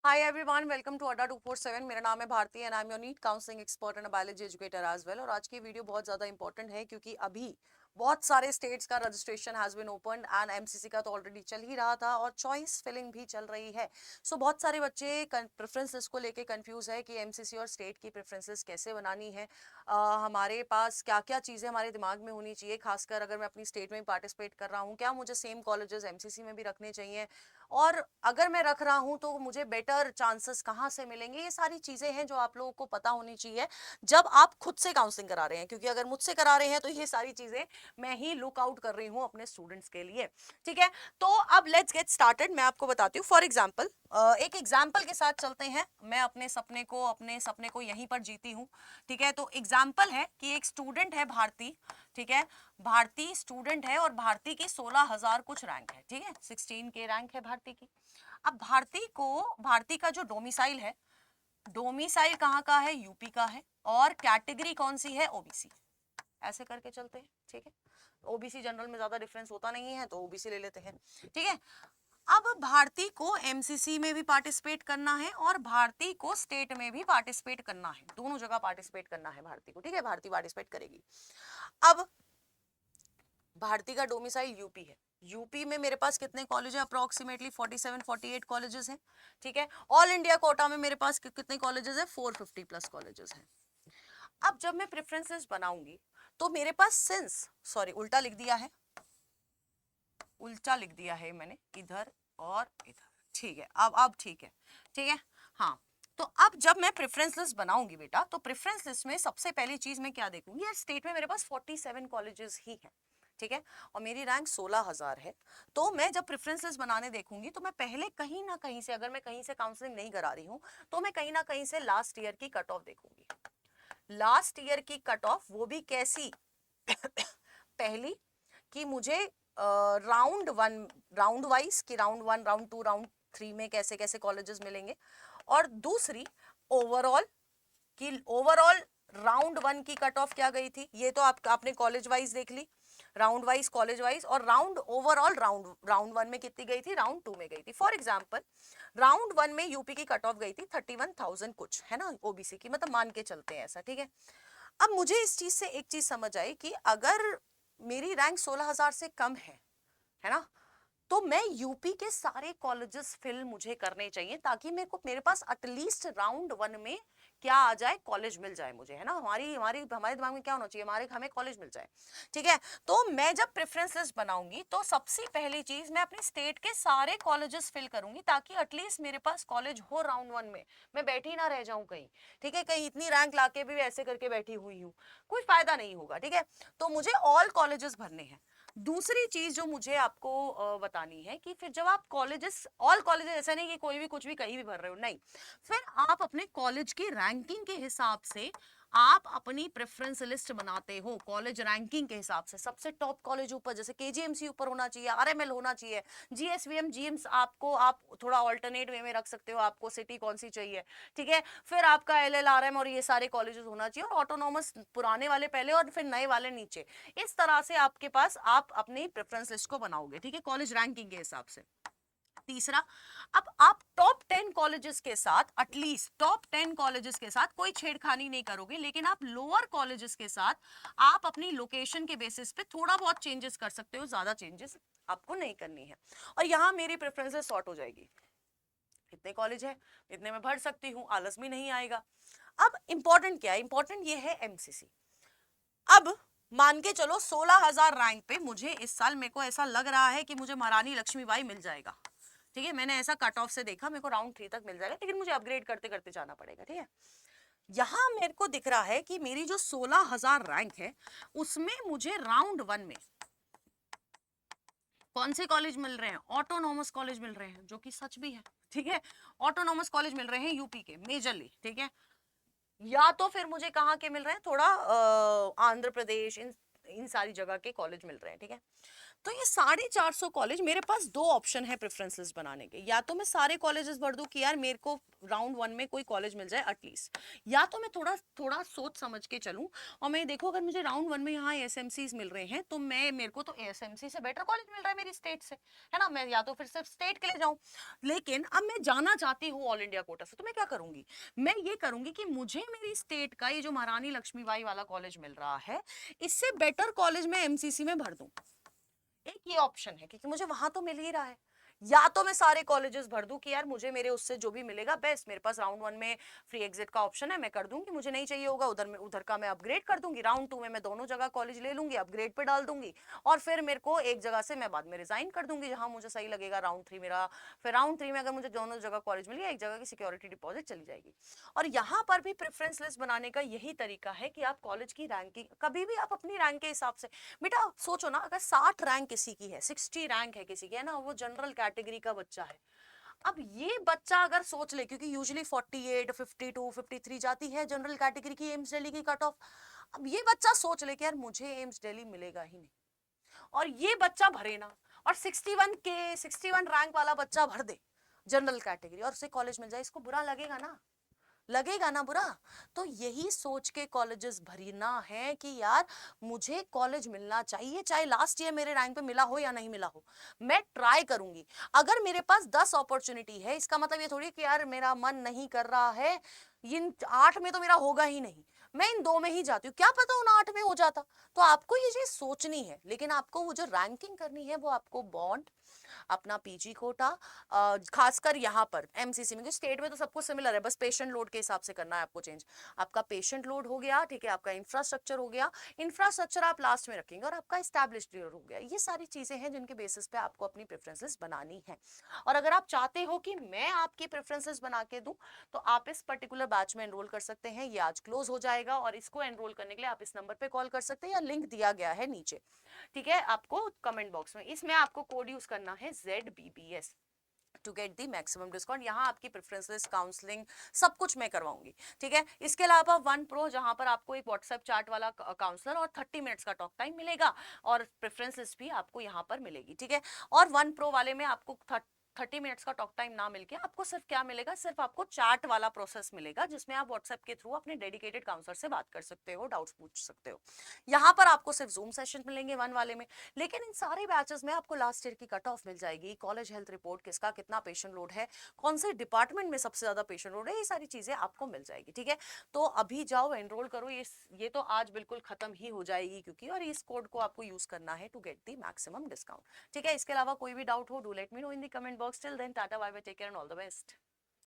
Hi everyone, welcome to अड्डा 247। मेरा नाम है Bharti and I am your NEET counselling expert and biology educator as well. और आज की वीडियो बहुत ज़्यादा इंपॉर्टेंट है क्योंकि अभी बहुत सारे स्टेट्स का registration has been open and MCC का तो ऑलरेडी चल ही रहा था और चॉइस फिलिंग भी चल रही है। सो बहुत सारे बच्चे प्रेफरेंसेस को लेके कंफ्यूज है कि एमसीसी और स्टेट की प्रेफरेंसेस कैसे बनानी है। हमारे पास क्या क्या चीज़ें हमारे दिमाग में होनी चाहिए, खासकर अगर मैं अपनी स्टेट में पार्टिसिपेट कर रहा हूँ, क्या मुझे सेम कॉलेजेस एमसीसी में भी रखने चाहिए, और अगर मैं रख रहा हूं तो मुझे बेटर चांसेस कहाँ से मिलेंगे। ये सारी चीजें हैं जो आप लोगों को पता होनी चाहिए जब आप खुद से काउंसलिंग करा रहे हैं, क्योंकि अगर मुझसे करा रहे हैं तो ये सारी चीजें मैं ही लुक आउट कर रही हूँ अपने स्टूडेंट्स के लिए। ठीक है, तो अब लेट्स गेट स्टार्टेड। मैं आपको बताती हूँ फॉर एग्जाम्पल, एक एग्जाम्पल के साथ चलते हैं। मैं अपने सपने को यहीं पर जीती हूँ। ठीक है, तो एग्जाम्पल है कि एक स्टूडेंट है भारती। ठीक है, भारती स्टूडेंट है और भारती की 16,000 कुछ रैंक है। ठीक है, 16 के रैंक है भारती की। अब भारती का जो डोमिसाइल है, डोमिसाइल कहाँ का है? यूपी का है। और कैटेगरी कौन सी है? ओबीसी। ऐसे करके चलते हैं। ठीक है, ओबीसी जनरल में ज्यादा डिफरेंस होता नहीं है तो ओबीसी ले लेते हैं। ठीक है, अब भारती को एमसीसी में भी पार्टिसिपेट करना है और भारती को स्टेट में भी पार्टिसिपेट करना है। दोनों जगह पार्टिसिपेट करना है भारती को। ठीक है, भारती पार्टिसिपेट करेगी। अब भारती का डोमिसाइल यूपी है। यूपी में मेरे पास कितने कॉलेज है? अप्रोक्सीमेटली 47-48 कॉलेजेस हैं। ठीक है, ऑल इंडिया कोटा में मेरे पास कितने कॉलेजेस हैं? 450 प्लस कॉलेजेस हैं। अब जब मैं प्रेफरेंसेस बनाऊंगी तो मेरे पास उल्टा लिख दिया है, मैंने इधर और इधर। ठीक है, अब ठीक है। ठीक है, हाँ। तो अब जब मैं प्रेफरेंस लिस्ट बनाऊंगी बेटा, तो प्रेफरेंस लिस्ट में सबसे पहली चीज मैं क्या देखूंगी? यार, स्टेट में मेरे पास 47 कॉलेजेस ही हैं। ठीक है, और मेरी रैंक 16,000 है। तो मैं जब प्रेफरेंस लिस्ट बनाने देखूंगी तो मैं पहले कहीं ना कहीं से, अगर मैं कहीं से काउंसलिंग नहीं करा रही हूँ, तो मैं कहीं ना कहीं से लास्ट ईयर की कट ऑफ देखूंगी। लास्ट ईयर की कट ऑफ वो भी कैसी? पहली, कि मुझे राउंड वाइज, कि राउंड 1, राउंड 2, राउंड 3 में कैसे कैसे कॉलेजेस मिलेंगे। और दूसरी, ओवरऑल, कि ओवरऑल राउंड 1 की कट ऑफ क्या गई थी। ये तो आपने कॉलेज वाइज देख ली, राउंड वाइज, कॉलेज वाइज। और राउंड ओवरऑल, राउंड 1 में कितनी गई थी, राउंड 2 में गई थी। फॉर एग्जाम्पल, राउंड 1 में यूपी की कट ऑफ गई थी 31,000 कुछ, है ना, ओबीसी की, मतलब मान के चलते हैं ऐसा। ठीक है, अब मुझे इस चीज से एक चीज समझ आई कि अगर मेरी रैंक 16,000 से कम है ना, तो मैं यूपी के सारे कॉलेजेस फिल मुझे करने चाहिए, ताकि मेरे पास एटलीस्ट राउंड 1 में क्या आ जाए, कॉलेज मिल जाए मुझे, है ना। हमारे दिमाग में क्या होना चाहिए? हमें कॉलेज मिल जाए। ठीक है, तो मैं जब प्रेफरेंस लिस्ट बनाऊंगी तो सबसे पहली चीज मैं अपनी स्टेट के सारे कॉलेजेस फिल करूंगी, ताकि एटलीस्ट मेरे पास कॉलेज हो राउंड 1 में। मैं बैठी ना रह जाऊं कहीं। ठीक है, कहीं इतनी रैंक लाके भी ऐसे करके बैठी हुई हूँ, कोई फायदा नहीं होगा। ठीक है, तो मुझे ऑल कॉलेजेस भरने हैं। दूसरी चीज जो मुझे आपको बतानी है कि फिर जब आप ऑल कॉलेजेस, ऐसा नहीं कि कोई भी कुछ भी कहीं भी भर रहे हो, नहीं। फिर आप अपने कॉलेज की रैंकिंग के हिसाब से आप अपनी प्रेफरेंस लिस्ट बनाते हो। कॉलेज रैंकिंग के हिसाब से सबसे टॉप कॉलेज ऊपर, जैसे केजीएमसी ऊपर होना चाहिए, आरएमएल होना चाहिए, जीएसवीएम, जीएम्स, आपको आप थोड़ा ऑल्टरनेट वे में रख सकते हो, आपको सिटी कौन सी चाहिए। ठीक है, फिर आपका एलएलआरएम और ये सारे कॉलेजेस होना चाहिए, और ऑटोनॉमस पुराने वाले पहले और फिर नए वाले नीचे। इस तरह से आपके पास आप अपनी प्रेफरेंस लिस्ट को बनाओगे। ठीक है, कॉलेज रैंकिंग के हिसाब से। तीसरा, अब आप टॉप 10 कॉलेजेस के साथ, एटलीस्ट टॉप 10 कॉलेजेस के साथ कोई छेड़खानी नहीं करोगे, लेकिन आप लोअर कॉलेजेस के साथ आप अपनी लोकेशन के बेसिस पे थोड़ा बहुत चेंजेस कर सकते हो, ज्यादा चेंजेस आपको नहीं करनी है। और यहां मेरी प्रेफरेंसेस सॉर्ट हो जाएगी। कितने कॉलेज है, इतने में भर सकती हूँ, आलस भी नहीं आएगा। अब इंपॉर्टेंट क्या है? इंपॉर्टेंट ये है एमसीसी। अब मान के चलो 16,000 रैंक पे मुझे इस साल, मेरे को ऐसा लग रहा है कि मुझे महारानी लक्ष्मीबाई मिल जाएगा। ठीक है, मैंने ऐसा कट ऑफ से देखा, मेरे को राउंड 3 तक मिल जाएगा, लेकिन मुझे अपग्रेड करते करते जाना पड़ेगा। ठीक है, यहां मेरे को दिख रहा है कि मेरी जो 16,000 रैंक है उसमें मुझे राउंड 1 में कौन से कॉलेज मिल रहे हैं? ऑटोनॉमस कॉलेज मिल रहे हैं, जो कि सच भी है। ठीक है, ऑटोनॉमस कॉलेज मिल रहे हैं यूपी के मेजरली। ठीक है, या तो फिर मुझे कहाँ के मिल रहे हैं, थोड़ा आंध्र प्रदेश, इन इन सारी जगह के कॉलेज मिल रहे हैं। ठीक है, तो ये 450 कॉलेज, मेरे पास दो ऑप्शन है प्रेफरेंस लिस्ट बनाने के, या तो मैं सारे कॉलेजेस भर दूं कि यार मेरे को राउंड 1 में कोई कॉलेज मिल जाए एटलीस्ट, या तो मैं थोड़ा थोड़ा सोच समझ के चलूं और मैं देखो अगर मुझे राउंड 1 में यहाँ एएसएमसीज मिल रहे हैं तो मेरे को तो एएसएमसी से बेटर कॉलेज मिल रहा है मेरी स्टेट से, है ना, मैं या तो फिर सिर्फ स्टेट के लिए जाऊं। लेकिन अब मैं जाना चाहती हूँ ऑल इंडिया कोटा से, तो मैं क्या करूंगी, मैं ये करूंगी कि मुझे मेरी स्टेट का ये जो महारानी लक्ष्मीबाई वाला कॉलेज मिल रहा है, इससे बेटर कॉलेज मैं एमसीसी में भर दूं। एक ये ऑप्शन है क्योंकि मुझे वहां तो मिल ही रहा है। या तो मैं सारे कॉलेजेस भर दूं कि यार मुझे मेरे उससे जो भी मिलेगा बेस्ट, मेरे पास राउंड 1 में फ्री एग्जिट का ऑप्शन है, मैं कर दूंगी, मुझे नहीं चाहिए होगा उधर में, उधर का मैं अपग्रेड कर दूंगी, राउंड 2 में मैं दोनों जगह कॉलेज ले लूंगी, अपग्रेड पे डाल दूंगी, और फिर मेरे को एक जगह से मैं बाद में रिजाइन कर दूंगी जहां मुझे सही लगेगा राउंड 3 मेरा। फिर राउंड 3 में अगर मुझे दोनों जगह कॉलेज मिल गया, एक जगह की सिक्योरिटी डिपॉजिट चली जाएगी। और यहाँ पर भी प्रेफरेंस लिस्ट बनाने का यही तरीका है कि आप कॉलेज की रैंकिंग कभी भी आप अपनी रैंक के हिसाब से, बेटा सोचो ना, अगर 60 रैंक किसी की है, 60 रैंक है किसी की, है ना, वो जनरल कैटेगरी का बच्चा है। अब ये बच्चा अगर सोच ले, क्योंकि यूजुअली 48, 52, 53 जाती है जनरल कैटेगरी की एम्स दिल्ली की कट ऑफ। अब ये बच्चा सोच ले कि यार मुझे एम्स दिल्ली मिलेगा ही नहीं, और ये बच्चा भरे ना, और 61 रैंक वाला बच्चा भर दे जनरल कैटेगरी और उसे कॉलेज मिल जाए, इसको बुरा लगेगा ना, लगेगा ना बुरा। तो यही सोच के कॉलेजेस भरना है कि यार मुझे कॉलेज मिलना चाहिए, चाहे लास्ट ईयर मेरे रैंक पे मिला हो या नहीं मिला हो, मैं ट्राई करूंगी। अगर मेरे पास 10 अपॉर्चुनिटी है, इसका मतलब ये थोड़ी कि यार मेरा मन नहीं कर रहा है, इन 8 में तो मेरा होगा ही नहीं, मैं इन 2 में ही जाती हूँ, क्या पता उन 8 में हो जाता। तो आपको ये चीज सोचनी है, लेकिन आपको वो जो रैंकिंग करनी है वो आपको बॉन्ड, अपना पीजी कोटा, खासकर यहाँ पर एमसीसी में, स्टेट में तो सब कुछ सिमिलर है, बस पेशेंट लोड के हिसाब से करना है आपको चेंज। आपका पेशेंट लोड हो गया, ठीक है, आपका इंफ्रास्ट्रक्चर हो गया, इंफ्रास्ट्रक्चर आप लास्ट में रखेंगे, और आपका एस्टैब्लिश्ड हो गया। ये सारी चीजें हैं जिनके बेसिस पे आपको अपनी प्रेफरेंसेस बनानी है। और अगर आप चाहते हो कि मैं आपकी प्रेफरेंसेस बना के दूं, तो आप इस पर्टिकुलर बैच में एनरोल कर सकते हैं, ये आज क्लोज हो जाएगा, और इसको एनरोल करने के लिए आप इस नंबर पे कॉल कर सकते हैं या लिंक दिया गया है नीचे, ठीक है, आपको कमेंट बॉक्स में। इसमें आपको कोड यूज करना है ZBBS to get the maximum discount. यहाँ आपकी प्रेफरेंसेस, काउंसलिंग, सब कुछ मैं करवाऊंगी, ठीक है। इसके अलावा 1 Pro जहां पर आपको एक व्हाट्सएप चैट वाला काउंसलर और 30 मिनट्स का टॉक टाइम मिलेगा, और प्रेफरेंसेस भी आपको यहाँ पर मिलेगी, ठीक है। और 1 Pro वाले में आपको 30 मिनट्स का टॉक टाइम ना मिलके आपको सिर्फ क्या मिलेगा, सिर्फ आपको चैट वाला प्रोसेस मिलेगा, जिसमें आप व्हाट्सएप के थ्रू अपने डेडिकेटेड काउंसलर से बात कर सकते हो, डाउट्स पूछ सकते हो। यहाँ पर आपको सिर्फ जूम सेशन मिलेंगे 1 वाले में। लेकिन इन सारे बैचेस में आपको लास्ट ईयर की कट ऑफ मिल जाएगी, कॉलेज हेल्थ रिपोर्ट, किसका कितना पेशेंट लोड है, कौन से डिपार्टमेंट में सबसे ज्यादा पेशेंट लोड है, ये सारी चीजें आपको मिल जाएगी, ठीक है। तो अभी जाओ एनरोल करो, ये तो आज बिल्कुल खत्म ही हो जाएगी क्योंकि, और इस कोड को आपको यूज करना है to get the maximum discount, ठीक है। इसके अलावा कोई भी डाउट हो, do let me know in the comment box. Till then tata bye bye, take care and all the best.